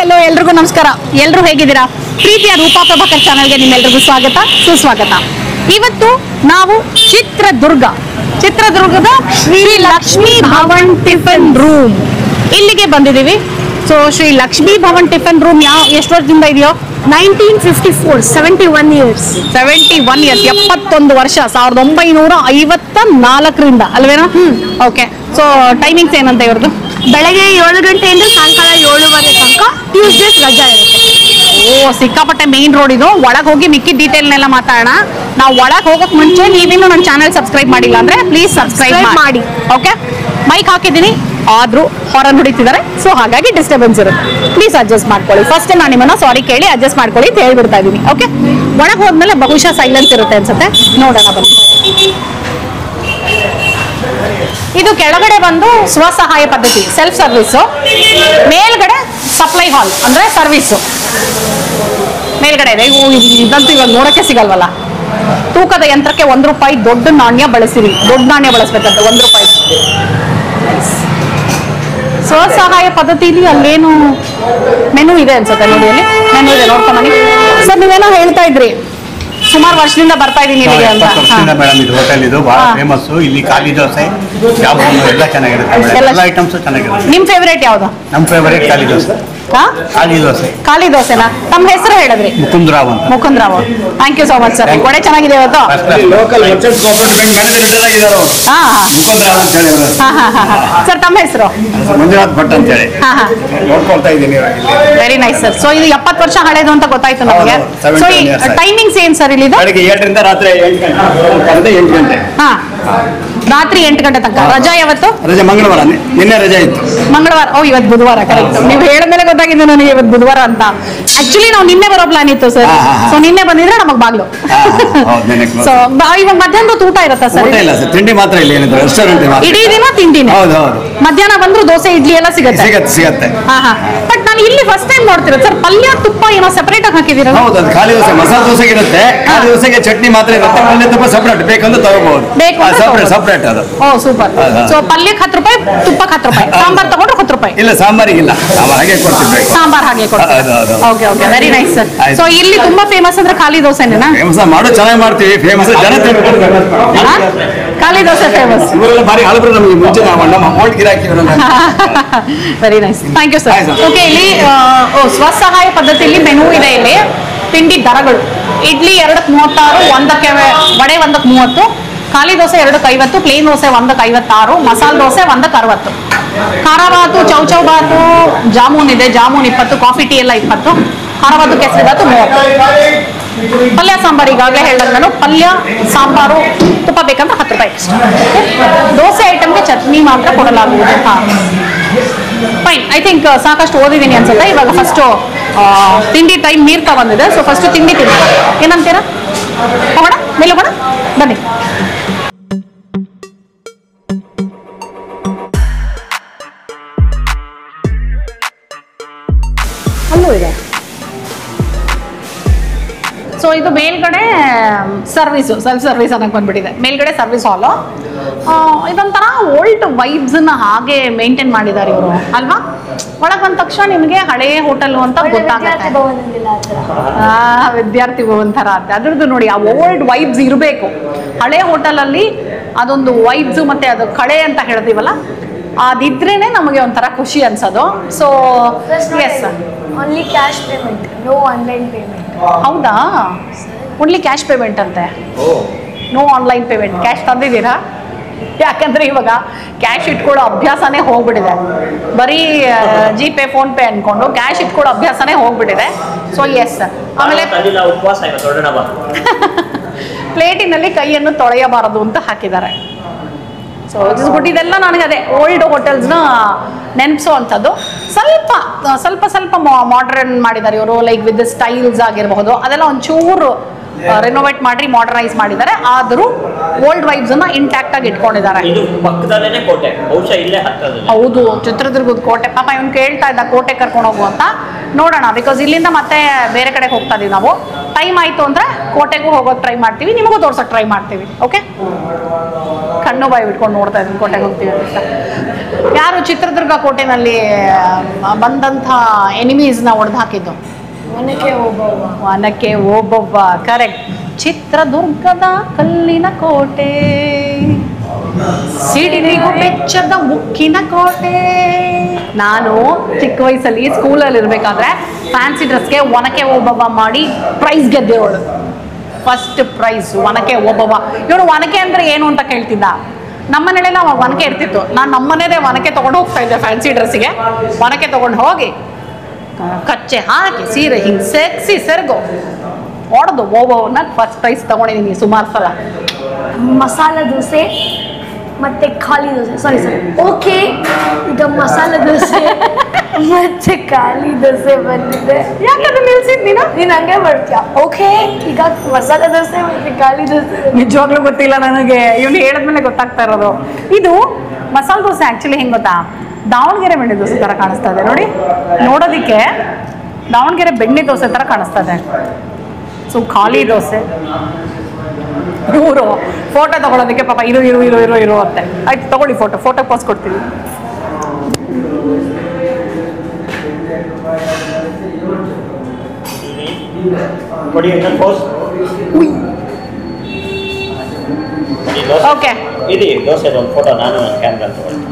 Hello ಎಲ್ರಿಗೂ ನಮಸ್ಕಾರ. ಎಲ್ಲರೂ ಹೇಗಿದ್ದೀರಾ? ಪ್ರೀತಿಯ ರೂಪಾ ಪ್ರಭಾಕರ್ ಚಾನೆಲ್ಗೆ ನಿಮ್ಮೆಲ್ರಿಗೂ ಸ್ವಾಗತ ಸುಸ್ವಾಗತ. ಇವತ್ತು ನಾವು ಚಿತ್ರದುರ್ಗದ ಶ್ರೀ ಲಕ್ಷ್ಮೀ ಭವನ್ ಟಿಫನ್ ರೂಮ್ ಇಲ್ಲಿಗೆ ಬಂದಿದ್ದೀವಿ. So Shri Lakshmi Bhavan tiffin room ಎಷ್ಟು ವರ್ಷದಿಂದ ಇದೆಯೋ? 1954, 71 years. 71 years, 71 ವರ್ಷ, 1954 ಅಲ್ವೇನಾ? ಓಕೆ. ಸೊ ಟೈಮಿಂಗ್ಸ್ ಏನಂತ ಇವ್ರದ್ದು? ಬೆಳಗ್ಗೆ 7 ಗಂಟೆಯಿಂದ ಸಾಯಂಕಾಲ 7:30 ತನಕ. ಟ್ಯೂಸ್ಡೇಸ್ ರಜಾ ಇರುತ್ತೆ. ಓ, ಸಿಕ್ಕಾಪಟ್ಟೆ ಮೇನ್ ರೋಡ್ ಇದು. ಒಳಗೆ ಹೋಗಿ ಮಿಕ್ಕಿ ಡೀಟೇಲ್ನೆಲ್ಲ ಮಾತಾಡೋಣ. ನಾವು ಒಳಗೆ ಹೋಗೋಕೆ ಮುಂಚೆ ನೀವಿನ್ನೂ ನನ್ನ ಚಾನಲ್ ಸಬ್ಸ್ಕ್ರೈಬ್ ಮಾಡಿಲ್ಲ ಅಂದ್ರೆ ಪ್ಲೀಸ್ ಸಬ್ಸ್ಕ್ರೈಬ್ ಮಾಡಿ. ಓಕೆ, ಮೈಕ್ ಹಾಕಿದ್ದೀನಿ ಆದ್ರೂ ಹೊರನ್ ಹೊಡಿತಿದ್ದಾರೆ, ಸೊ ಹಾಗಾಗಿ ಡಿಸ್ಟರ್ಬೆನ್ಸ್ ಇರುತ್ತೆ. ಪ್ಲೀಸ್ ಅಡ್ಜಸ್ಟ್ ಮಾಡ್ಕೊಳ್ಳಿ. ಫಸ್ಟ್ ನಾನು ನಿಮ್ಮನ್ನ ಸಾರಿ ಕೇಳಿ ಅಡ್ಜಸ್ಟ್ ಮಾಡ್ಕೊಳ್ಳಿ ಅಂತ ಹೇಳ್ಬಿಡ್ತಾ ಇದ್ದೀನಿ. ಓಕೆ, ಒಳಗೆ ಹೋದ್ಮೇಲೆ ಬಹುಶಃ ಸೈಲೆನ್ಸ್ ಇರುತ್ತೆ ಅನ್ಸುತ್ತೆ. ನೋಡೋಣ ಬನ್ನಿ. ಇದು ಕೆಳಗಡೆ ಬಂದು ಸ್ವಸಹಾಯ ಪದ್ಧತಿ, ಸೆಲ್ಫ್ ಸರ್ವಿಸ್. ಮೇಲ್ಗಡೆ ಸಪ್ಲೈ ಹಾಲ್ ಅಂದ್ರೆ ಸರ್ವಿಸ್ ಮೇಲ್ಗಡೆ ಇದೆ. ಇದಂತೂ ಇವಾಗ ನೋಡಕ್ಕೆ ಸಿಗಲ್ವಲ್ಲ. ತೂಕದ ಯಂತ್ರಕ್ಕೆ ₹1 ದೊಡ್ಡ ನಾಣ್ಯ ಬಳಸಿರಿ. ದೊಡ್ಡ ನಾಣ್ಯ ಬಳಸ್ಬೇಕಂತ ₹1. ಸ್ವಸಹಾಯ ಪದ್ಧತಿಲಿ ಅಲ್ಲೇನು ಮೆನು ಇದೆ ಅನ್ಸುತ್ತೆ. ನೋಡಿ, ಅಲ್ಲಿ ಮೆನು ಇದೆ, ನೋಡ್ಕೊಂಡ್ ಬನ್ನಿ. ಸರ್, ನೀವೇನೋ ಹೇಳ್ತಾ ಇದ್ರಿ, ಸುಮಾರು ವರ್ಷದಿಂದ ಬರ್ತಾ ಇದೀನಿ ಇಲ್ಲಿಗೆ ಅಂತ. ಮೇಡಮ್, ಇದು ಹೋಟೆಲ್ ಇದು ಬಹಳ ಫೇಮಸ್. ಇಲ್ಲಿ ಖಾಲಿ ದೋಸೆ, ಜಾಮೂನು ಎಲ್ಲ ಚೆನ್ನಾಗಿರುತ್ತೆ. ಎಲ್ಲ ಐಟಮ್ಸ್ ಚೆನ್ನಾಗಿರುತ್ತೆ. ನಿಮ್ ಫೇವರೇಟ್ ಯಾವ್ದು? ನಮ್ಮ ಫೇವರೇಟ್ ಖಾಲಿ ದೋಸೆ. ಖಾಲಿ ದೋಸೆನಾ? ತಮ್ಮ ಹೆಸರು ಹೇಳಿದ್ರಿ? ಮುಕುಂದರಾವ್ ಅಂತ. Mukundrao, thank you so much sir. ಒಳ್ಳೆ ಚೆನ್ನಾಗಿದೆ ಇವತ್ತು. ಸರ್, ತಮ್ಮ ಹೆಸರು? ಮಂಜುನಾಥ್ ಭಟ್ ಅಂತ ಹೇಳಿ. ನೋಡ್ಕೊಳ್ತಾ ಇದ್ದೀನಿ. Very nice sir. ಸೊ ಇದು 70 ವರ್ಷ ಹಳೇದು ಅಂತ ಗೊತ್ತಾಯ್ತು ನಮಗೆ. ಸೊ ಈ ಟೈಮಿಂಗ್ಸ್ ಏನ್ ಸರ್ ಇಲ್ಲಿ? ಬೆಳಗ್ಗೆ 7ರಿಂದ ರಾತ್ರಿ 8 ಗಂಟೆ. ರಾತ್ರಿ 8 ಗಂಟೆ ತನಕ. ರಜಾ ಯಾವತ್ತು? ರಜೆ ಮಂಗಳವಾರ. ನಿನ್ನೆ ರಜೆ ಇತ್ತು. ಮಂಗಳವಾರ. ಓ, ಇವತ್ತು ಬುಧವಾರ. ಕರೆಕ್ಟ್, ನೀವು ಹೇಳಿದ್ಮೇಲೆ ಗೊತ್ತಾಗಿದೆ ನನಗೆ ಇವತ್ತು ಬುಧವಾರ ಅಂತ. ಆಕ್ಚುಲಿ ನಾವು ನಿನ್ನೆ ಬರೋ ಪ್ಲಾನ್ ಇತ್ತು ಸರ್. ಸೊ ನಿನ್ನೆ ಬಂದಿದ್ರೆ ನಮಗ್ ಬಾಗ್ಲು. ಸೊ ಇವಾಗ ಮಧ್ಯಾಹ್ನದ ಊಟ ಇರುತ್ತಾ ಸರ್? ಇಲ್ಲ ಸರ್, ತಿಂಡಿ ಮಾತ್ರ ಇಲ್ಲಿ ರೆಸ್ಟೋರೆಂಟ್. ಇಡೀ ದಿನ ತಿಂಡಿನೇ? ಹೌದು ಹೌದು. ಮಧ್ಯಾಹ್ನ ಬಂದ್ರು ದೋಸೆ ಇಡ್ಲಿ ಎಲ್ಲ ಸಿಗುತ್ತೆ? ಸಿಗತ್ತೆ. ಬಟ್ ನಾನು ಇಲ್ಲಿ ಫಸ್ಟ್ ಟೈಮ್ ನೋಡ್ತಿರೋದು ಸರ್. ಪಲ್ಯ ತುಪ್ಪ ಏನೋ ಸೆಪರೇಟ್ ಆಗಿ ಹಾಕಿದ್ದೀರಾ? ಹೌದು, ಅದು ಖಾಲಿ ದೋಸೆ. ಮಸಾಲೆ ದೋಸೆಗೆ ಇರುತ್ತೆ, ಖಾಲಿ ದೋಸೆಗೆ ಚಟ್ನಿ ಮಾತ್ರ ಇರುತ್ತೆ. ಪಲ್ಯ ತುಪ್ಪ ಸೆಪರೇಟ್ ಬೇಕಂದ್ರೆ ತಗೋಬಹುದು. ಸೆಪರೇಟ್ ಅದು. ಓ, ಸೂಪರ್. ಸೊ ಪಲ್ಯಕ್ಕೆ ₹10, ತುಪ್ಪಕ್ಕೆ ₹10. ಸಾಂಬಾರ್ ತಗೊಂಡ್ರೆ ₹10? ಇಲ್ಲ, ಸಾಂಬಾರಿಗಿಲ್ಲ. ಹಾಗೆ ಕೊಡ್ತಿರ್ಬೇಕು. ಸಾಂಬಾರ್ ಹಾಗೆ ಕೊಡ್ತೀವಿ. Okay okay, very nice sir. So ಇಲ್ಲಿ ತುಂಬಾ ಫೇಮಸ್ ಅಂದ್ರೆ ಖಾಲಿ ದೋಸೆನೇನಾ? ಫೇಮಸ್ ಮಾಡೋ ಚೆನ್ನಾಗಿ ಮಾಡ್ತೀವಿ. ಫೇಮಸ್ ಜನ ಖಾಲಿ ದೋಸೆ ಫೇಮಸ್. ಇವರೆಲ್ಲ ಭಾರಿ ಹಳಬರು ನಮಗೆ. ಮುಂಚೆ ನಮ್ಮ ಅಮೌಂಟ್ ಗಿರಾಕಿ. Very nice, thank you sir. Okay, ಇಲ್ಲಿ ಸ್ವಸಹಾಯ ಪದ್ಧತಿಯಲ್ಲಿ ಮೆನು ಇದೆ. ಇಲ್ಲಿ ತಿಂಡಿ ದರಗಳು: ಇಡ್ಲಿ 2.36, ಒಂದಕ್ಕೆ ವಡೆ 1.30, ಖಾಲಿ ದೋಸೆ 2.50, ಪ್ಲೇನ್ ದೋಸೆ 1.56, ಮಸಾಲೆ ದೋಸೆ 1.60, ಖಾರಾಬಾತು, ಚೌಚೌ ಬಾತು, ಜಾಮೂನ್ ಇದೆ, ಜಾಮೂನ್ 20, ಕಾಫಿ ಟೀ ಎಲ್ಲ 20, ಖಾರಾಬಾತು, ಕೆಸರಿ ಬಾತು 30. ಪಲ್ಯ ಸಾಂಬಾರು ಈಗಾಗಲೇ ಹೇಳಿದಾಗ ನಾನು, ಪಲ್ಯ ಸಾಂಬಾರು ತುಪ್ಪ ಬೇಕಂದ್ರೆ ₹10 ಎಕ್ಸ್ಟ್ರಾ. ದೋಸೆ ಐಟಮ್ಗೆ ಚಟ್ನಿ ಮಾತ್ರ ಕೊಡಲಾಗುವುದು. ಫೈನ್, ಐ ಥಿಂಕ್ ಸಾಕಷ್ಟು ಓದಿದ್ದೀನಿ ಅನ್ಸುತ್ತೆ. ಇವಾಗ ಫಸ್ಟು ತಿಂಡಿ ಟೈಮ್ ಮೀರ್ತಾ ಬಂದಿದೆ. ಸೊ ಫಸ್ಟು ತಿಂಡಿ ತಿನ್ನೋಣ. ಏನಂತೀರಾ? ಹೋಗೋಣ, ಮೇಲೆ ಹೋಗೋಣ, ಬನ್ನಿ. ಅಲ್ಲೂ ಇದೆ. ಸೊ ಇದು ಮೇಲ್ಗಡೆ ಸರ್ವಿಸು, ಸೆಲ್ಫ್ ಸರ್ವಿಸ್ ಅನ್ನಕ್ಕೆ ಬಂದ್ಬಿಟ್ಟಿದೆ. ಮೇಲ್ಗಡೆ ಸರ್ವಿಸ್ ಹಾಲು. ಇದೊಂಥರ ಓಲ್ಡ್ ವೈಬ್ಸನ್ನ ಹಾಗೆ ಮೇಂಟೈನ್ ಮಾಡಿದ್ದಾರೆ ಇವರು, ಅಲ್ವಾ? ಒಳಗೆ ಬಂದ ತಕ್ಷಣ ನಿಮಗೆ ಹಳೇ ಹೋಟೆಲ್ ಅಂತ ಗೊತ್ತಾಗುತ್ತೆ. ವಿದ್ಯಾರ್ಥಿ ಭವನ್ ಥರ ಅಂತ ಅದ್ರದ್ದು ನೋಡಿ, ಆ ಓಲ್ಡ್ ವೈಬ್ಸ್ ಇರಬೇಕು. ಹಳೆ ಹೋಟೆಲಲ್ಲಿ ಅದೊಂದು ವೈಬ್ಸು ಮತ್ತೆ ಅದು ಕಳೆ ಅಂತ ಹೇಳ್ತೀವಲ್ಲ, ಅದಿದ್ರೇನೆ ನಮಗೆ ಒಂಥರ ಖುಷಿ ಅನ್ಸೋದು. So yes, Only cash payment, no online payment. ಹೌದಾ? ಓನ್ಲಿ ಕ್ಯಾಶ್ ಪೇಮೆಂಟ್ ಅಂತೆ. No online payment. ಕ್ಯಾಶ್ ತಂದಿದ್ದೀರಾ? ಯಾಕಂದ್ರೆ ಇವಾಗ ಕ್ಯಾಶ್ ಇಟ್ಕೊಳ್ಳೋ ಅಭ್ಯಾಸನೇ ಹೋಗ್ಬಿಟ್ಟಿದೆ. ಬರೀ ಜಿಪೇ ಫೋನ್ಪೇ ಅನ್ಕೊಂಡು ಕ್ಯಾಶ್ ಇಟ್ಕೊಳ್ಳೋ ಅಭ್ಯಾಸನೇ ಹೋಗ್ಬಿಟ್ಟಿದೆ. So yes. ಆಮೇಲೆ ಪ್ಲೇಟಿನಲ್ಲಿ ಕೈಯನ್ನು ತೊಳೆಯಬಾರದು ಅಂತ ಹಾಕಿದ್ದಾರೆ. So it's good. ಇದೆಲ್ಲ ನನಗೆ ಅದೇ ಓಲ್ಡ್ ಹೋಟೆಲ್ಸ್ನ ನೆನಪಿಸೋ ಅಂಥದ್ದು. ಸ್ವಲ್ಪ ಮಾಡ್ರನ್ ಮಾಡಿದ್ದಾರೆ ಇವರು, ಲೈಕ್ ವಿತ್ ಸ್ಟೈಲ್ಸ್ ಆಗಿರಬಹುದು. ಅದೆಲ್ಲ ಒಂಚೂರು ರೆನೋವೇಟ್ ಮಾಡಿ ಮಾಡರ್ನೈಸ್ ಮಾಡಿದ್ದಾರೆ. ಆದರೂ ಓಲ್ಡ್ ವೈಬ್ಸ್ ಅನ್ನ ಇಂಟ್ಯಾಕ್ಟ್ ಆಗಿ ಇಟ್ಕೊಂಡಿದ್ದಾರೆ. ಹೌದು, ಚಿತ್ರದುರ್ಗದ ಕೋಟೆ. ಪಾಪ ಇವನು ಕೇಳ್ತಾ ಇದ್ದ ಕೋಟೆ ಕರ್ಕೊಂಡು ಹೋಗು ಅಂತ. ನೋಡೋಣ, ಬಿಕಾಸ್ ಇಲ್ಲಿಂದ ಮತ್ತೆ ಬೇರೆ ಕಡೆ ಹೋಗ್ತಾ ಇದೀವಿ ನಾವು. ಟೈಮ್ ಆಯ್ತು ಅಂದ್ರೆ ಕೋಟೆಗೂ ಹೋಗೋಕೆ ಟ್ರೈ ಮಾಡ್ತೀವಿ, ನಿಮಗೂ ತೋರ್ಸೋಕೆ ಟ್ರೈ ಮಾಡ್ತೀವಿ. ಓಕೆ, ಕಣ್ಣು ಬಾಯಿ ಬಿಟ್ಕೊಂಡು ನೋಡ್ತಾ ಇದ್ದೀನಿ ಕೋಟೆಗೆ ಹೋಗ್ತೀವಿ ಅಂತ. ಯಾರು ಚಿತ್ರದುರ್ಗ ಕೋಟೆನಲ್ಲಿ ಬಂದಂಥ ಎನಿಮೀಸ್ನ ಹೊಡೆದು ಹಾಕಿದ್ದು? ಒನಕೆ ಓಬವ್ವ. ಕರೆಕ್ಟ್. ಚಿತ್ರದುರ್ಗದ ಕಲ್ಲಿನ ಕೋಟೆ, ಸಿಡಿಲಿಗೂ ಬೆಚ್ಚದ ಉಕ್ಕಿನ ಕೋಟೆ. ನಾನು ಚಿಕ್ಕ ವಯಸ್ಸಲ್ಲಿ ಸ್ಕೂಲಲ್ಲಿ ಇರ್ಬೇಕಾದ್ರೆ ಫ್ಯಾನ್ಸಿ ಡ್ರೆಸ್ಗೆ ಒನಕೆ ಓಬವ್ವ ಮಾಡಿ price ಗೆದ್ದೆವಳು. First prize Onake Obavva. ಇವನು ಒನಕೆ ಅಂದ್ರೆ ಏನು ಅಂತ ಕೇಳ್ತಿದ್ದ. ನಮ್ಮನೇಲೆಲ್ಲ ಅವಾಗ ಒನಕೆ ಇರ್ತಿತ್ತು. ನಾನು ನಮ್ಮನೇದೇ ಒನಕೆ ತೊಗೊಂಡು ಹೋಗ್ತಾ ಇದ್ದೆ ಫ್ಯಾನ್ಸಿ ಡ್ರೆಸ್ಸಿಗೆ. ಒನಕೆ ತೊಗೊಂಡು ಹೋಗಿ ಕಚ್ಚೆ ಹಾಕಿ ಸೀರೆ ಹಿಂಗೆ ಸೆಕ್ಸಿ ಸೆರಗು ಹೊಡೆದು ಓಬವ್ವನ ಫಸ್ಟ್ ಪ್ರೈಸ್ ತೊಗೊಂಡಿದ್ದೀನಿ ಸುಮಾರು ಸಲ. ಮಸಾಲೆ ದೋಸೆ ಮತ್ತೆ ಖಾಲಿ ದೋಸೆ, ಸಾರಿ ಓಕೆ, ಈಗ ಮಸಾಲೆ ದೋಸೆ ಮತ್ತೆ ಖಾಲಿ ದೋಸೆ ಬಂದಿದೆ. ಯಾಕಂದ್ರೆ ನಿಲ್ಸಿದ್ ನೀನು ಹಂಗೆ ಮಾಡ್ತೀಯ. ಓಕೆ, ಈಗ ಮಸಾಲೆ ದೋಸೆ ಮತ್ತೆ ಖಾಲಿ ದೋಸೆ. ನಿಜವಾಗ್ಲೂ ಗೊತ್ತಿಲ್ಲ ನನಗೆ, ಇವನು ಹೇಳಿದ್ಮೇಲೆ ಗೊತ್ತಾಗ್ತಾ ಇರೋದು. ಇದು ಮಸಾಲೆ ದೋಸೆ ಆ್ಯಕ್ಚುಲಿ ಹೆಂಗೆ ಗೊತ್ತಾ, ದಾವಣಗೆರೆ ಬೆಣ್ಣೆ ದೋಸೆ ಥರ ಕಾಣಿಸ್ತಾ ಇದೆ ನೋಡಿ. ನೋಡೋದಕ್ಕೆ ದಾವಣಗೆರೆ ಬೆಣ್ಣೆ ದೋಸೆ ಥರ ಕಾಣಿಸ್ತಾ ಇದೆ. ಸೊ ಖಾಲಿ ದೋಸೆ. ಇವರು ಫೋಟೋ ತಗೊಳ್ಳೋದಕ್ಕೆ ಪಾಪ ಇರು ಅಂತೆ. ಆಯ್ತು ತಗೊಳ್ಳಿ ಫೋಟೋ ಪೋಸ್ಟ್ ಕೊಡ್ತೀವಿ. ಓಕೆ, ಇದು ದೋಸೆ ಒಂದು ಫೋಟೋ ನಾನು ಕ್ಯಾಮ್ರಾ ತಗೊಳ್ತೀನಿ.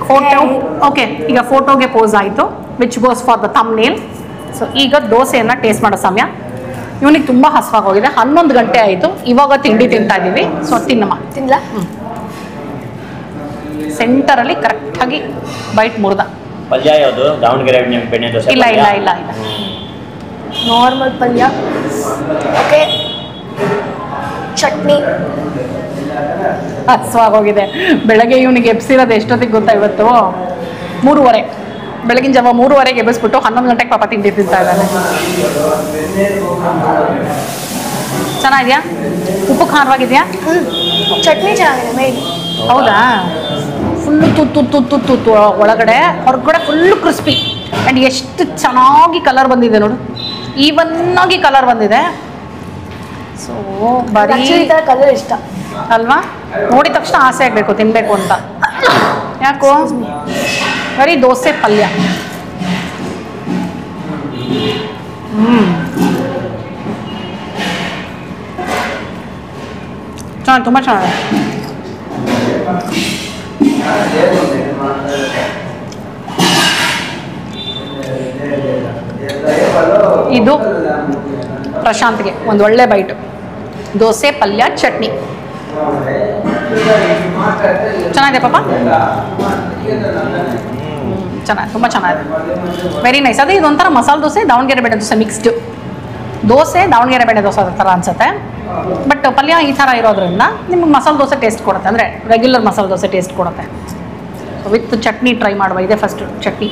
Photo okay. ಈಗ ಫೋಟೋಗೆ ಪೋಸ್ ಆಯಿತು, which goes for the thumbnail. So ಈಗ ದೋಸೆಯನ್ನು ಟೇಸ್ಟ್ ಮಾಡೋ ಸಮಯ. ಇವನಿಗೆ ತುಂಬ ಹಸುವಾಗೋಗಿದೆ. 11 ಗಂಟೆ ಆಯಿತು, ಇವಾಗ ತಿಂಡಿ ತಿಂತಾ ಇದ್ದೀವಿ. ಸೊ ತಿನ್ನಮ್ಮ. ತಿನ್ಲ ಸೆಂಟರಲ್ಲಿ ಕರೆಕ್ಟಾಗಿ ಬೈಟ್ ಮುರ್ದ. ಪಲ್ಯ ಯಾವುದು? ದಾವಣಗೆರೆ ಬೆಣ್ಣೆ ದೋಸೆ? ಇಲ್ಲ. ನಾರ್ಮಲ್ ಪಲ್ಯ. ಓಕೆ, ಚಟ್ನಿ. ಹಸುವಾಗೋಗಿದೆ. ಬೆಳಗ್ಗೆ ಇವನಿಗೆ ಎಬ್ಸಿರೋದು ಎಷ್ಟೊತ್ತಿಗೆ ಗೊತ್ತಾ? ಇವತ್ತು 3:30. ಬೆಳಗಿನ ಜಾವ 3:30ಗೆ ಎಬ್ಬಿಸ್ಬಿಟ್ಟು 11 ಗಂಟೆಗೆ ಪಾಪ ತಿಂಡಿ ತಿಂತಾ ಇದ್ದಾನೆ. ಚೆನ್ನಾಗಿದೆಯಾ? ಉಪ್ಪು ಖಾರವಾಗಿದೆಯಾ? ಚಟ್ನಿ ಚೆನ್ನಾಗಿದೆ ಮೇನ್. ಹೌದಾ? ಫುಲ್ಲು ತುತ್ತು ಒಳಗಡೆ, ಹೊರಗಡೆ ಫುಲ್ಲು ಕ್ರಿಸ್ಪಿ. ಆ್ಯಂಡ್ ಎಷ್ಟು ಚೆನ್ನಾಗಿ ಕಲರ್ ಬಂದಿದೆ ನೋಡು, ಈವನ್ನಾಗಿ ಕಲರ್ ಬಂದಿದೆ. ಸೊ ಬರೀ ಈ ಥರ ಕಲರ್ ಇಷ್ಟ ಅಲ್ವಾ? ನೋಡಿದ ತಕ್ಷಣ ಆಸೆ ಆಗಬೇಕು ತಿನ್ನಬೇಕು ಅಂತ. ಯಾಕೋ? ಬರೀ ದೋಸೆ ಪಲ್ಯ. ಚೆನ್ನಾಗಿ, ತುಂಬ ಚೆನ್ನಾಗಿದೆ. ಇದು ಪ್ರಶಾಂತ್ಗೆ ಒಂದು ಒಳ್ಳೆ ಬೈಟು. ದೋಸೆ ಪಲ್ಯ ಚಟ್ನಿ ಚೆನ್ನಾಗಿದೆ ಪಾಪ. ಚೆನ್ನಾಗಿ, ತುಂಬ ಚೆನ್ನಾಗಿದೆ. Very nice. ಅದೇ ಇದೊಂಥರ ಮಸಾಲೆ ದೋಸೆ, ದಾವಣಗೆರೆ ಬೆಣ್ಣೆ ದೋಸೆ ಮಿಕ್ಸ್ಡ್. ದೋಸೆ ದಾವಣಗೆರೆ ಬೆಣ್ಣೆ ದೋಸೆ ಥರ ಅನ್ಸುತ್ತೆ, ಬಟ್ ಪಲ್ಯ ಈ ಥರ ಇರೋದ್ರಿಂದ ನಿಮಗೆ ಮಸಾಲೆ ದೋಸೆ ಟೇಸ್ಟ್ ಕೊಡುತ್ತೆ. ಅಂದರೆ ರೆಗ್ಯುಲರ್ ಮಸಾಲೆ ದೋಸೆ ಟೇಸ್ಟ್ ಕೊಡುತ್ತೆ. ವಿತ್ ಚಟ್ನಿ ಟ್ರೈ ಮಾಡುವ. ಇದೆ ಫಸ್ಟ್ ಚಟ್ನಿ.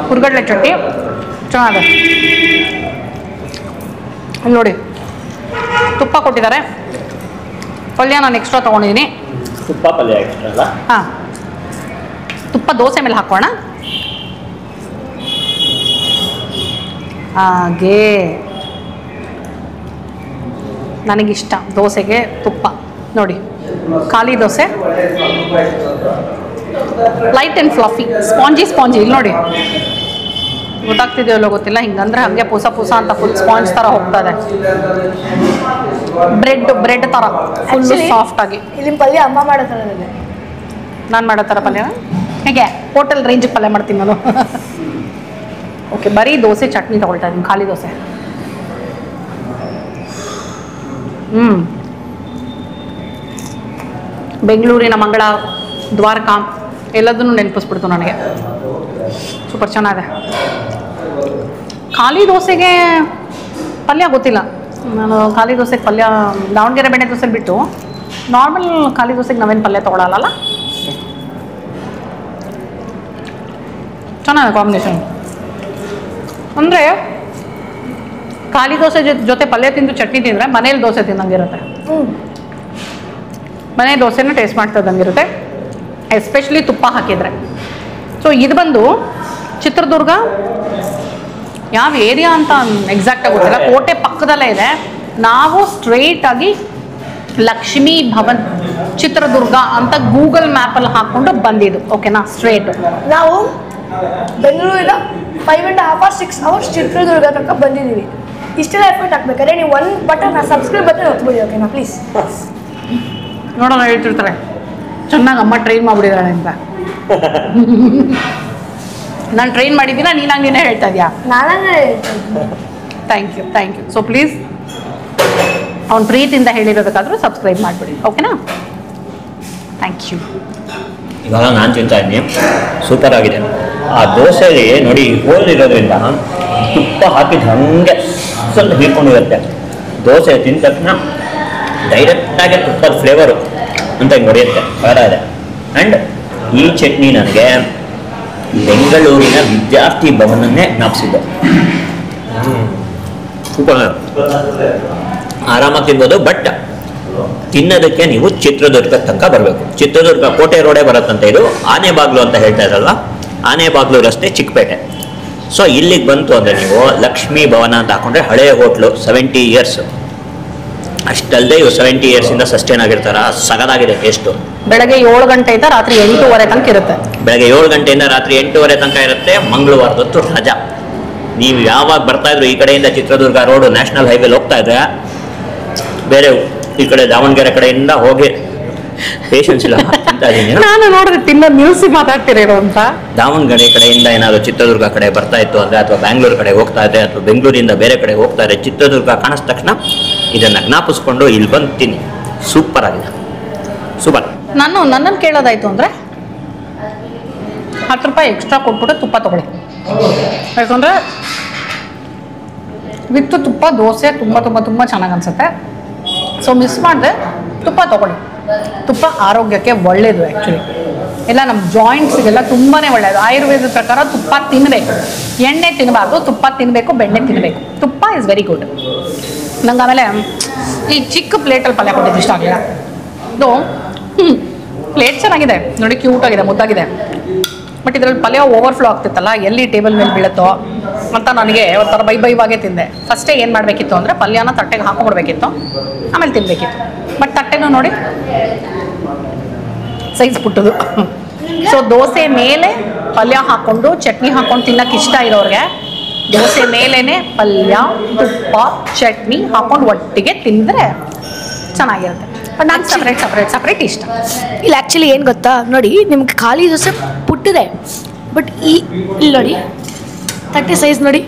ಹುರ್ಗಡ್ಲೆ ಚಟ್ನಿ ಚೆನ್ನಾಗಿದೆ. ಇಲ್ಲಿ ನೋಡಿ, ತುಪ್ಪ ಕೊಟ್ಟಿದ್ದಾರೆ. ಪಲ್ಯ ನಾನು ಎಕ್ಸ್ಟ್ರಾ ತೊಗೊಂಡಿದ್ದೀನಿ. ತುಪ್ಪ ಪಲ್ಯ ಎಕ್ಸ್ಟ್ರಾ ಅಲ್ಲ? ಹಾಂ, ತುಪ್ಪ ದೋಸೆ ಮೇಲೆ ಹಾಕೋಣ. ಹಾಗೇ ನನಗಿಷ್ಟ ದೋಸೆಗೆ ತುಪ್ಪ. ನೋಡಿ, ಖಾಲಿ dosa light and fluffy, spongy. ಇಲ್ಲಿ ನೋಡಿ, ಗೊತ್ತಾಗ್ತಿದೆಯಲ್ಲೋ ಗೊತ್ತಿಲ್ಲ, ಹಿಂಗಂದ್ರೆ ಹಾಗೆ ಪೂಸ ಅಂತ ಫುಲ್ ಸ್ಪಾಂಜ್ ಥರ ಹೋಗ್ತದೆ. ಬ್ರೆಡ್ ಥರ ಫುಲ್ ಸಾಫ್ಟ್ ಆಗಿ. ಇಲ್ಲಿ ಪಲ್ಯ ಅಮ್ಮ ಮಾಡೋ ಥರ ಇದೆ. ನಾನು ಮಾಡೋ ಥರ ಪಲ್ಯ ಹೇಗೆ ಹೋಟೆಲ್ ರೇಂಜಿಗೆ ಪಲ್ಯ ಮಾಡ್ತೀನಿ ನಾನು. ಓಕೆ, ಬರೀ ದೋಸೆ ಚಟ್ನಿ ತೊಗೊಳ್ತಾ ಇದ್ದೀನಿ, ಖಾಲಿ ದೋಸೆ. ಬೆಂಗಳೂರಿನ ಮಂಗಳ, ದ್ವಾರಕಾ ಎಲ್ಲದನ್ನೂ ನೆನಪಿಸ್ಬಿಡ್ತು ನನಗೆ. ಸೂಪರ್ ಚೆನ್ನಾಗಿದೆ. ಖಾಲಿ ದೋಸೆಗೆ ಪಲ್ಯ ಗೊತ್ತಿಲ್ಲ ನಾನು. ಖಾಲಿ ದೋಸೆಗೆ ಪಲ್ಯ ದಾವಣಗೆರೆ ಬೆಣ್ಣೆ ದೋಸೆ ಬಿಟ್ಟು ನಾರ್ಮಲ್ ಖಾಲಿ ದೋಸೆಗೆ ನಾವೇನು ಪಲ್ಯ ತೊಗೊಳಲ್ಲ. ಚೆನ್ನಾಗಿದೆ ಕಾಂಬಿನೇಷನ್. ಅಂದರೆ ಖಾಲಿ ದೋಸೆ ಜೊತೆ ಪಲ್ಯ ತಿಂದು ಚಟ್ನಿ ತಿಂದರೆ ಮನೇಲಿ ದೋಸೆ ತಿನ್ನಂಗಿರುತ್ತೆ. ಮನೆ ದೋಸೆನ ಟೇಸ್ಟ್ ಮಾಡ್ತಾ ಇದ್ದಂಗಿರುತ್ತೆ, ಎಸ್ಪೆಷಲಿ ತುಪ್ಪ ಹಾಕಿದರೆ. ಸೊ ಇದು ಬಂದು ಚಿತ್ರದುರ್ಗ ಯಾವ ಏರಿಯಾ ಅಂತ ಎಕ್ಸಾಕ್ಟಾಗಿ ಗೊತ್ತಿಲ್ಲ, ಕೋಟೆ ಪಕ್ಕದಲ್ಲೇ ಇದೆ. ನಾವು ಸ್ಟ್ರೇಟಾಗಿ ಲಕ್ಷ್ಮೀ ಭವನ್ ಚಿತ್ರದುರ್ಗ ಅಂತ ಗೂಗಲ್ ಮ್ಯಾಪಲ್ಲಿ ಹಾಕ್ಕೊಂಡು ಬಂದಿದ್ದು. ಓಕೆನಾ, ಸ್ಟ್ರೇಟು ನಾವು ಬೆಂಗಳೂರಿಂದ 5.5 hours 6 hours ಚಿತ್ರದುರ್ಗ ತನಕ ಬಂದಿದ್ದೀವಿ. ಇಷ್ಟೆಲ್ಲ ಎಫರ್ಟ್ ಹಾಕ್ಬೇಕಾದ್ರೆ ನೀವು ಒಂದು ಬಟನ್ ಸಬ್ಸ್ಕ್ರೈಬ್ ಬಟನ್ ಒತ್ಬಿಡಿ. ಓಕೆನಾ ಪ್ಲೀಸ್. ನೋಡೋಣ, ಹೇಳ್ತಿರ್ತಾರೆ ಚೆನ್ನಾಗಿ ಅಮ್ಮ ಟ್ರೈನ್ ಮಾಡಿಬಿಟ್ಟಿದ್ದಾಳೆ ಅಂತ. ನಾನು ಟ್ರೈನ್ ಮಾಡಿದ್ದೀನ, ನೀನೇ ಹೇಳ್ತಾ ಇದೆಯಾ? ನಾನೇ ಥ್ಯಾಂಕ್ ಯು. ಸೊ ಪ್ಲೀಸ್ ಅವ್ನು ಪ್ರೀತಿಯಿಂದ ಹೇಳಿರೋದಕ್ಕಾದ್ರೂ ಸಬ್ಸ್ಕ್ರೈಬ್ ಮಾಡಿಬಿಡಿ. ಓಕೆನಾ, ಥ್ಯಾಂಕ್ ಯು. ಇವಾಗ ನಾನು ತಿಂತಾ ಇದ್ದೀನಿ, ಸೂಪರ್ ಆಗಿದೆ. ಆ ದೋಸೆಯಲ್ಲಿ ನೋಡಿ ಹೋಲ್ ಇರೋದ್ರಿಂದ ತುಪ್ಪ ಹಾಕಿದ ಹಾಗೆ ಸ್ವಲ್ಪ ಹೀರ್ಕೊಂಡಿರುತ್ತೆ. ದೋಸೆ ತಿಂದ ತಕ್ಷಣ ಡೈರೆಕ್ಟಾಗಿ ತುಪ್ಪದ ಫ್ಲೇವರು ಅಂತ ಹಿಂಗೆ ಹೊಡೆಯುತ್ತೆ, ಖಾರ ಇದೆ. ಆ್ಯಂಡ್ ಈ ಚಟ್ನಿ ನನಗೆ ಬೆಂಗಳೂರಿನ ವಿದ್ಯಾರ್ಥಿ ಭವನನ್ನೇ ಜ್ಞಾಪಿಸಿದ್ದು. ಸೂಪರ್, ಆರಾಮಾಗಿ ತಿನ್ಬೋದು. ಬಟ್ ತಿನ್ನೋದಕ್ಕೆ ನೀವು ಚಿತ್ರದುರ್ಗ ತನಕ ಬರಬೇಕು. ಚಿತ್ರದುರ್ಗ ಕೋಟೆ ರೋಡೇ ಬರುತ್ತಂತೆ. ಇದು ಆನೆಬಾಗ್ಲು ಅಂತ ಹೇಳ್ತಾ ಇರಲ್ಲ, ಆನೆಬಾಗ್ಲು ರಸ್ತೆ, ಚಿಕ್ಕಪೇಟೆ. ಸೊ ಇಲ್ಲಿಗೆ ಬಂತು ಅಂದರೆ ನೀವು ಲಕ್ಷ್ಮೀ ಭವನ ಅಂತ ಹಾಕೊಂಡ್ರೆ ಹಳೆಯ ಹೋಟ್ಲು, 70 years. ಅಷ್ಟಲ್ಲದೆ ಇವು 70 yearsಯಿಂದ ಸಸ್ಟೈನ್ ಆಗಿರ್ತಾರ. ಸಗದಾಗಿದೆ ಟೇಸ್ಟು. ಬೆಳಗ್ಗೆ 7 ಗಂಟೆಯಿಂದ ರಾತ್ರಿ 8:30 ತನಕ ಇರುತ್ತೆ. ಬೆಳಗ್ಗೆ 7 ಗಂಟೆಯಿಂದ ರಾತ್ರಿ 8:30 ತನಕ ಇರುತ್ತೆ. ಮಂಗಳವಾರದೊತ್ತು ರಜಾ. ನೀವು ಯಾವಾಗ ಬರ್ತಾ ಇದ್ರು ಈ ಕಡೆಯಿಂದ ಚಿತ್ರದುರ್ಗ ರೋಡು ನ್ಯಾಷನಲ್ ಹೈವೇಲಿ ಹೋಗ್ತಾ ಇದ್ರೆ, ಬೇರೆ ಈ ಕಡೆ ದಾವಣಗೆರೆ ಕಡೆಯಿಂದ ಹೋಗಿ ಪೇಷನ್ಸ್ ಇಲ್ಲ ತಿಂತಾ ಇದ್ದೀನಿ. ನಾನು ನೋಡಿದ್ರೆ ತಿನ್ನೋದು ನ್ಯೂಸ್ ಮಾತಾಡ್ತಿರೋ ಅಂತ. ದಾವಣಗೆರೆ ಕಡೆಯಿಂದ ಏನಾದರೂ ಚಿತ್ರದುರ್ಗ ಕಡೆ ಬರ್ತಾ ಇತ್ತು ಅಂದರೆ, ಅಥವಾ ಬ್ಯಾಂಗ್ಳೂರು ಕಡೆ ಹೋಗ್ತಾ ಇದ್ದೆ, ಅಥವಾ ಬೆಂಗಳೂರಿಂದ ಬೇರೆ ಕಡೆ ಹೋಗ್ತಾ ಇದ್ದೆ, ಚಿತ್ರದುರ್ಗ ಕಾಣಿದ ತಕ್ಷಣ ಇದನ್ನು ಜ್ಞಾಪಿಸ್ಕೊಂಡು ಇಲ್ಲಿ ಬಂದು ತಿನ್ನಿ. ಸೂಪರ್ ಆಗಿದೆ, ಸೂಪರ್. ನನ್ನನ್ನು ಕೇಳೋದಾಯ್ತು ಅಂದರೆ 10 ರೂಪಾಯಿ ಎಕ್ಸ್ಟ್ರಾ ಕೊಟ್ಬಿಟ್ಟು ತುಪ್ಪ ತೊಗೊಳ್ಳಿ. ಯಾಕಂದರೆ ವಿತ್ ತುಪ್ಪ ದೋಸೆ ತುಂಬ ತುಂಬ ತುಂಬ ಚೆನ್ನಾಗಿ ಅನಿಸುತ್ತೆ. ಸೊ ಮಿಸ್ ಮಾಡಿದೆ, ತುಪ್ಪ ತೊಗೊಳ್ಳಿ. ತುಪ್ಪ ಆರೋಗ್ಯಕ್ಕೆ ಒಳ್ಳೆಯದು. ಆ್ಯಕ್ಚುಲಿ ಎಲ್ಲ ನಮ್ಮ ಜಾಯಿಂಟ್ಸ್ಗೆಲ್ಲ ತುಂಬಾ ಒಳ್ಳೆಯದು. ಆಯುರ್ವೇದದ ಪ್ರಕಾರ ತುಪ್ಪ ತಿನ್ನಬೇಕು, ಎಣ್ಣೆ ತಿನ್ನಬಾರ್ದು, ತುಪ್ಪ ತಿನ್ನಬೇಕು, ಬೆಣ್ಣೆ ತಿನ್ನಬೇಕು. ತುಪ್ಪ ಇಸ್ ವೆರಿ ಗುಡ್. ನಂಗೆ ಆಮೇಲೆ ಈ ಚಿಕ್ಕ ಪ್ಲೇಟಲ್ಲಿ ಪಲ್ಯ ಕೊಟ್ಟಿದ್ದು ಇಷ್ಟ ಆಗಲಿಲ್ಲ. ಇದು ಪ್ಲೇಟ್ ಚೆನ್ನಾಗಿದೆ ನೋಡಿ, ಕ್ಯೂಟಾಗಿದೆ, ಮುದ್ದಾಗಿದೆ. ಬಟ್ ಇದರಲ್ಲಿ ಪಲ್ಯ ಓವರ್ಫ್ಲೋ ಆಗ್ತಿತ್ತಲ್ಲ, ಎಲ್ಲಿ ಟೇಬಲ್ ಮೇಲೆ ಬೀಳುತ್ತೋ ಅಂತ ನನಗೆ ಒಂಥರ ಬೈವಾಗೇ ತಿಂದೆ. ಫಸ್ಟೇ ಏನು ಮಾಡಬೇಕಿತ್ತು ಅಂದರೆ ಪಲ್ಯನ ತಟ್ಟೆಗೆ ಹಾಕೊಂಡ್ಬಿಡ್ಬೇಕಿತ್ತು, ಆಮೇಲೆ ತಿನ್ನಬೇಕಿತ್ತು. ಬಟ್ ತಟ್ಟೆನೂ ನೋಡಿ ಸೈಜ್ ಪುಟ್ಟದು. ಸೊ ದೋಸೆ ಮೇಲೆ ಪಲ್ಯ ಹಾಕ್ಕೊಂಡು ಚಟ್ನಿ ಹಾಕ್ಕೊಂಡು ತಿನ್ನೋಕೆ ಇಷ್ಟ ಇರೋರಿಗೆ ದೋಸೆ ಮೇಲೇ ಪಲ್ಯ, ತುಪ್ಪ, ಚಟ್ನಿ ಹಾಕ್ಕೊಂಡು ಒಟ್ಟಿಗೆ ತಿಂದರೆ ಚೆನ್ನಾಗಿರುತ್ತೆ. ಬಟ್ ನಾನು ಸಪ್ರೇಟ್ ಇಷ್ಟ. ಇಲ್ಲಿ ಆ್ಯಕ್ಚುಲಿ ಏನು ಗೊತ್ತಾ, ನೋಡಿ ನಿಮ್ಗೆ ಖಾಲಿ ದೋಸೆ ಪುಟ್ಟಿದೆ, ಬಟ್ ಇಲ್ಲಿ ನೋಡಿ ತಟ್ಟೆ ಸೈಜ್ ನೋಡಿ,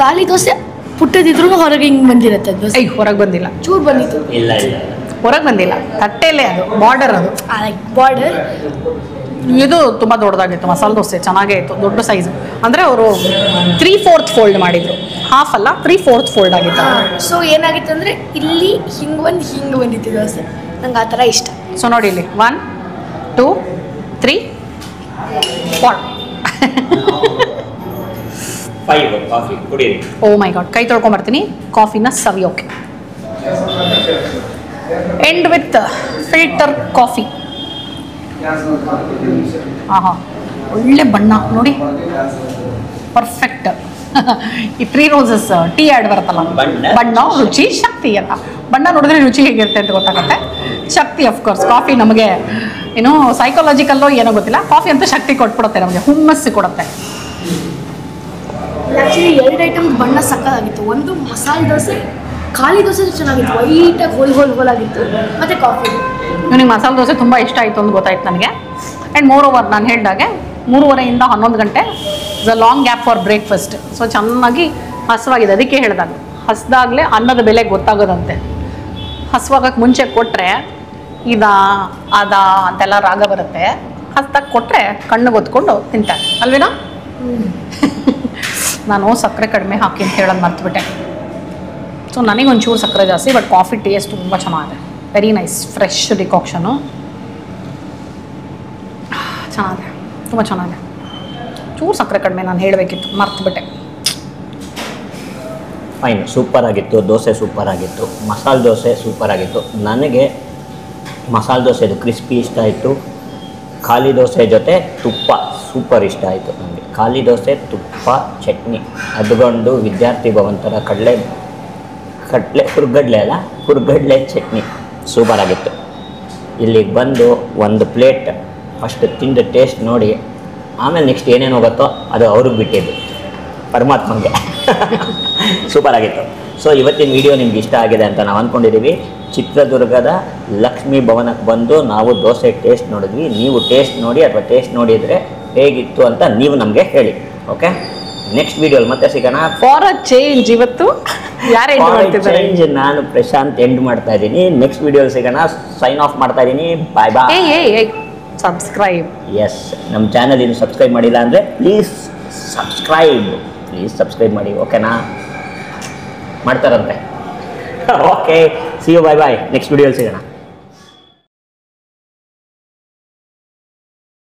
ಖಾಲಿ ದೋಸೆ ಪುಟ್ಟದಿದ್ರೂ ಹೊರಗೆ ಹಿಂಗೆ ಬಂದಿರುತ್ತೆ ದೋಸೆ. ಹೊರಗೆ ಬಂದಿಲ್ಲ, ಚೂರು ಬಂದಿತ್ತು. ಇಲ್ಲ ಹೊರಗೆ ಬಂದಿಲ್ಲ, ತಟ್ಟೆಯಲ್ಲೇ ಅದು ಬಾರ್ಡರ್. ಅದು ಬಾರ್ಡರ್ ಇದು ತುಂಬ ದೊಡ್ಡದಾಗಿತ್ತು. ಮಸಾಲೆ ದೋಸೆ ಚೆನ್ನಾಗೇ ಇತ್ತು, ದೊಡ್ಡ ಸೈಜು. ಅಂದರೆ ಅವರು 3/4 ಫೋಲ್ಡ್ ಮಾಡಿದರು, ಹಾಫ್ ಅಲ್ಲ 3/4 ಫೋಲ್ಡ್ ಆಗಿತ್ತು. ಸೊ ಏನಾಗಿತ್ತು ಅಂದರೆ ಇಲ್ಲಿ ಹಿಂಗೆ ಬಂದಿತ್ತು ದೋಸೆ. ನಂಗೆ ಆ ಥರ ಇಷ್ಟ. ಸೊ ನೋಡಿ ಇಲ್ಲಿ 1 2 3 4 5 ಕಾಫಿ ಕುಡೀರಿ. ಓ ಮೈ ಗಾಡ್, ಕೈ ತೊಳ್ಕೊಂಬರ್ತೀನಿ ಕಾಫಿನ ಸವಿಯೋಕೆ. End with filter coffee. ಆಹಾ, ಒಳ್ಳೆ ಬಣ್ಣ ನೋಡಿ, ಪರ್ಫೆಕ್ಟ್. ಈ 3 roses ಟೀ ಆ್ಯಡ್ ಬರುತ್ತಲ್ಲ, ಬಣ್ಣ ರುಚಿ ಶಕ್ತಿ ಅಂತ. ಬಣ್ಣ ನೋಡಿದ್ರೆ ರುಚಿ ಹೇಗಿರುತ್ತೆ ಅಂತ ಗೊತ್ತಾಗುತ್ತೆ. ಶಕ್ತಿ ಅಫ್ಕೋರ್ಸ್. ಕಾಫಿ ನಮಗೆ ಏನು ಸೈಕಾಲಜಿಕಲ್ಲೋ ಏನೋ ಗೊತ್ತಿಲ್ಲ, ಕಾಫಿ ಅಂತೂ ಶಕ್ತಿ ಕೊಟ್ಬಿಡುತ್ತೆ ನಮಗೆ, ಹುಮ್ಮಸ್ಸು ಕೊಡುತ್ತೆ. ಆ್ಯಕ್ಚುಲಿ 2 ಐಟಮ್ ಬಣ್ಣ ಸಕ್ಕತ್ತಾಗಿತ್ತು. ಒಂದು ಮಸಾಲೆ ದೋಸೆ, ಖಾಲಿ ದೋಸೆ ಚೆನ್ನಾಗಿತ್ತು, ವೈಟಾಗಿ ಹೋಲ್ ಆಗಿತ್ತು, ಮತ್ತು ಕಾಫಿ. ನನಗೆ ಮಸಾಲೆ ದೋಸೆ ತುಂಬ ಇಷ್ಟ ಆಯಿತು ಅಂತ ಗೊತ್ತಾಯ್ತು ನನಗೆ. ಆ್ಯಂಡ್ ಮೋರೋವರ್ ನಾನು ಹೇಳಿದಾಗೆ 3:30 11 ಗಂಟೆ is a long gap for breakfast. So ಚೆನ್ನಾಗಿ ಹಸುವಾಗಿದೆ, ಅದಕ್ಕೆ ಹೇಳಿದಾಗ ಹಸ್ದಾಗಲೇ ಅನ್ನದ ಬೆಲೆ ಗೊತ್ತಾಗೋದಂತೆ. ಹಸುವಾಗಕ್ಕೆ ಮುಂಚೆ ಕೊಟ್ಟರೆ ಅದ ಅಂತೆಲ್ಲ ರಾಗ ಬರುತ್ತೆ. ಹಸ್ದಾಗ ಕೊಟ್ಟರೆ ಕಣ್ಣಿಗೆ ಹೊತ್ಕೊಂಡು ತಿಂತಾರೆ ಅಲ್ವೇನೋ. ನಾನು ಸಕ್ಕರೆ ಕಡಿಮೆ ಹಾಕಿ ಅಂತ ಹೇಳೋದು ಮರ್ತುಬಿಟ್ಟೆ. ಸೊ ನನಗೊಂಚೂರು ಸಕ್ಕರೆ ಜಾಸ್ತಿ, ಬಟ್ ಕಾಫಿ ಟೇಸ್ಟ್ ತುಂಬ ಚೆನ್ನಾಗಿದೆ. ವೆರಿ ನೈಸ್, ಫ್ರೆಶ್ ಡಿಕಾಕ್ಷನು ಚೆನ್ನಾಗಿದೆ, ತುಂಬ ಚೆನ್ನಾಗಿದೆ. ಚೂರು ಸಕ್ಕರೆ ಕಡಿಮೆ ನಾನು ಹೇಳಬೇಕಿತ್ತು, ಮರ್ತುಬಿಟ್ಟೆ. ಫೈನ್, ಸೂಪರ್ ಆಗಿತ್ತು. ದೋಸೆ ಸೂಪರ್ ಆಗಿತ್ತು, ಮಸಾಲೆ ದೋಸೆ ಸೂಪರ್ ಆಗಿತ್ತು. ನನಗೆ ಮಸಾಲೆ ದೋಸೆದು ಕ್ರಿಸ್ಪಿ ಇಷ್ಟ ಆಯಿತು. ಖಾಲಿ ದೋಸೆ ಜೊತೆ ತುಪ್ಪ ಸೂಪರ್ ಇಷ್ಟ ಆಯಿತು ನನಗೆ. ಖಾಲಿ ದೋಸೆ ತುಪ್ಪ ಚಟ್ನಿ ಅದ್ಕೊಂಡು ವಿದ್ಯಾರ್ಥಿ ಭವನ್ ಥರ ಹುರ್ಗಡ್ಲೆ ಚಟ್ನಿ ಸೂಪರ್ ಆಗಿತ್ತು. ಇಲ್ಲಿಗೆ ಬಂದು ಒಂದು ಪ್ಲೇಟ್ ಫಸ್ಟ್ ತಿಂದು ಟೇಸ್ಟ್ ನೋಡಿ ಆಮೇಲೆ ನೆಕ್ಸ್ಟ್ ಏನೇನು ಹೋಗುತ್ತೋ ಅದು ಅವ್ರಿಗೆ ಬಿಟ್ಟಿದ್ದು, ಪರಮಾತ್ಮಂಗೆ. ಸೂಪರ್ ಆಗಿತ್ತು. ಸೊ ಇವತ್ತಿನ ವಿಡಿಯೋ ನಿಮ್ಗೆ ಇಷ್ಟ ಆಗಿದೆ ಅಂತ ನಾವು ಅಂದ್ಕೊಂಡಿದ್ದೀವಿ. ಚಿತ್ರದುರ್ಗದ ಲಕ್ಷ್ಮೀ ಭವನಕ್ಕೆ ಬಂದು ನಾವು ದೋಸೆ ಟೇಸ್ಟ್ ನೋಡಿದ್ವಿ. ನೀವು ಟೇಸ್ಟ್ ನೋಡಿ ಅಥವಾ ಟೇಸ್ಟ್ ನೋಡಿದರೆ ಹೇಗಿತ್ತು ಅಂತ ನೀವು ನಮಗೆ ಹೇಳಿ. ಓಕೆ, ನೆಕ್ಸ್ಟ್ ವಿಡಿಯೋಲಿ ಮತ್ತೆ ಸಿಗೋಣ. ಫಾರ್ ಅ ಚೇಂಜ್ ಇವತ್ತು ಯಾರು ಎಂಡ್ ಮಾಡ್ತಿದ್ದಾರೆ? ಚೇಂಜ್ ನಾನು ಪ್ರಶಾಂತ್ ಎಂಡ್ ಮಾಡ್ತಾ ಇದ್ದೀನಿ. ನೆಕ್ಸ್ಟ್ ವಿಡಿಯೋಲಿ ಸಿಗೋಣ. ಸೈನ್ ಆಫ್ ಮಾಡ್ತಾ ಇದ್ದೀನಿ. Bye bye. ಸಬ್ಸ್ಕ್ರೈಬ್. ಎಸ್, ನಮ್ಮ ಚಾನಲ್ ಇನ್ನು ಸಬ್ಸ್ಕ್ರೈಬ್ ಮಾಡಿಲ್ಲ ಅಂದರೆ ಪ್ಲೀಸ್ ಸಬ್ಸ್ಕ್ರೈಬ್ ಮಾಡಿ. ಓಕೆನಾ? ಮಾಡ್ತಾರಂತೆ. Okay, see you, bye bye. Next ವಿಡಿಯೋಲಿ ಸಿಗೋಣ.